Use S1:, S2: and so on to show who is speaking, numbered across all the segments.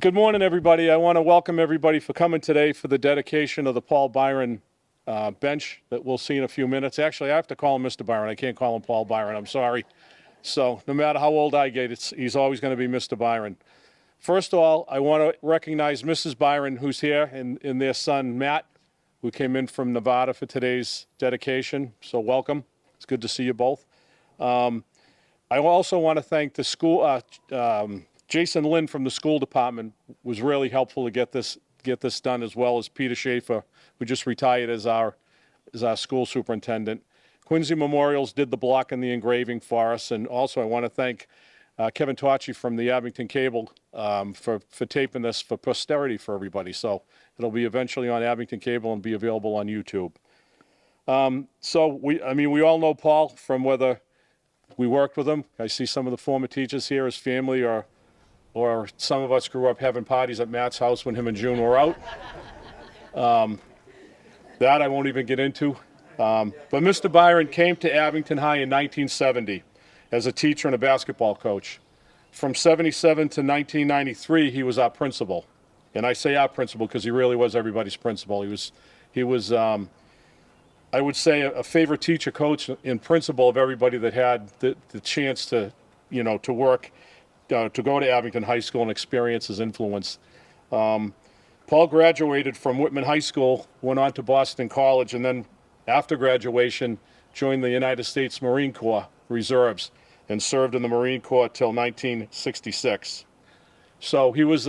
S1: Good morning, everybody. I want to welcome everybody for coming today for the dedication of the Paul Byron bench that we'll see in a few minutes. Actually, I have to call him Mr. Byron. I can't call him Paul Byron. I'm sorry. So no matter how old I get, he's always going to be Mr. Byron. First of all, I want to recognize Mrs. Byron, who's here, and their son, Matt, who came in from Nevada for today's dedication. So welcome. It's good to see you both. I also want to thank the school, Jason Lynn from the school department was really helpful to get this done, as well as Peter Schaefer, who just retired as our school superintendent. Quincy Memorials did the block and the engraving for us, and also I want to thank Kevin Tocci from the Abington Cable for taping this for posterity for everybody. So it'll be eventually on Abington Cable and be available on YouTube. So we all know Paul from whether we worked with him. I see some of the former teachers here, his family, or some of us grew up having parties at Matt's house when him and June were out. That I won't even get into. But Mr. Byron came to Abington High in 1970 as a teacher and a basketball coach. From 77 to 1993, he was our principal. And I say our principal because he really was everybody's principal. He was I would say a favorite teacher, coach, and principal of everybody that had the chance to, to work, to go to Abington High School and experience his influence. Paul graduated from Whitman High School, went on to Boston College, and then after graduation, joined the United States Marine Corps Reserves and served in the Marine Corps till 1966. So he was,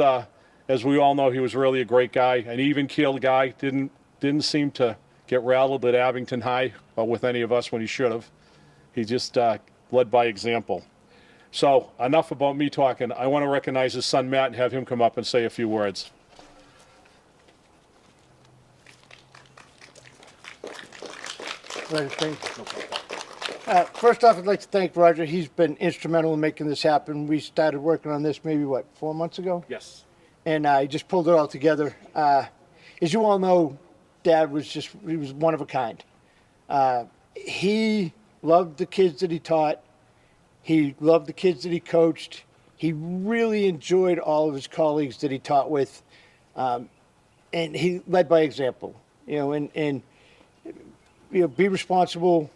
S1: as we all know, he was really a great guy, an even-keeled guy, didn't seem to get rattled at Abington High or with any of us when he should have. He just led by example. So enough about me talking. I want to recognize his son Matt and have him come up and say a few words.
S2: First off, I'd like to thank Roger. He's been instrumental in making this happen. We started working on this maybe, 4 months ago?
S1: Yes.
S2: And he just pulled it all together. As you all know, Dad he was one of a kind. He loved the kids that he taught. He loved the kids that he coached. He really enjoyed all of his colleagues that he taught with. And he led by example, and be responsible,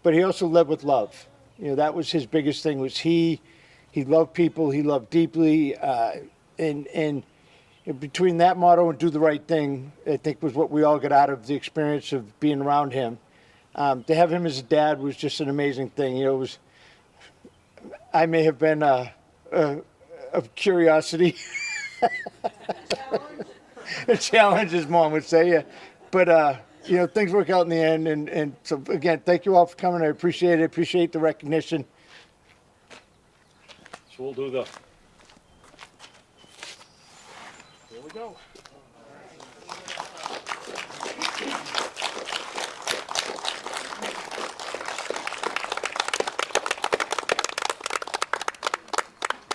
S2: but he also led with love. That was his biggest thing, was he loved people, he loved deeply, and between that motto and do the right thing, I think was what we all got out of the experience of being around him. To have him as a dad was just an amazing thing. I may have been of curiosity, a challenge, as Mom would say, yeah. But things work out in the end, and so again, thank you all for coming. I appreciate it. Appreciate the recognition.
S1: So we'll do the. Here we go.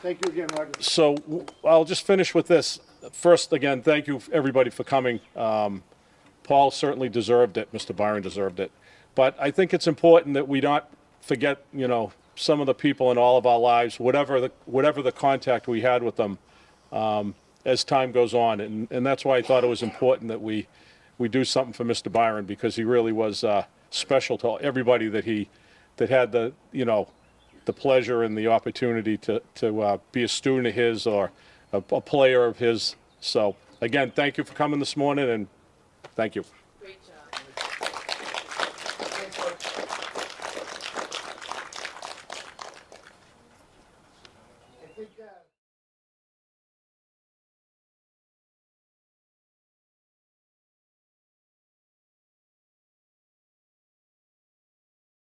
S2: Thank you again, Roger.
S1: So I'll just finish with this. First, again, thank you everybody for coming. Paul certainly deserved it. Mr. Byron deserved it. But I think it's important that we not forget, some of the people in all of our lives, whatever the contact we had with them, as time goes on. And that's why I thought it was important that we do something for Mr. Byron, because he really was special to everybody that had the pleasure and the opportunity to be a student of his or a player of his. So again, thank you for coming this morning, and thank you.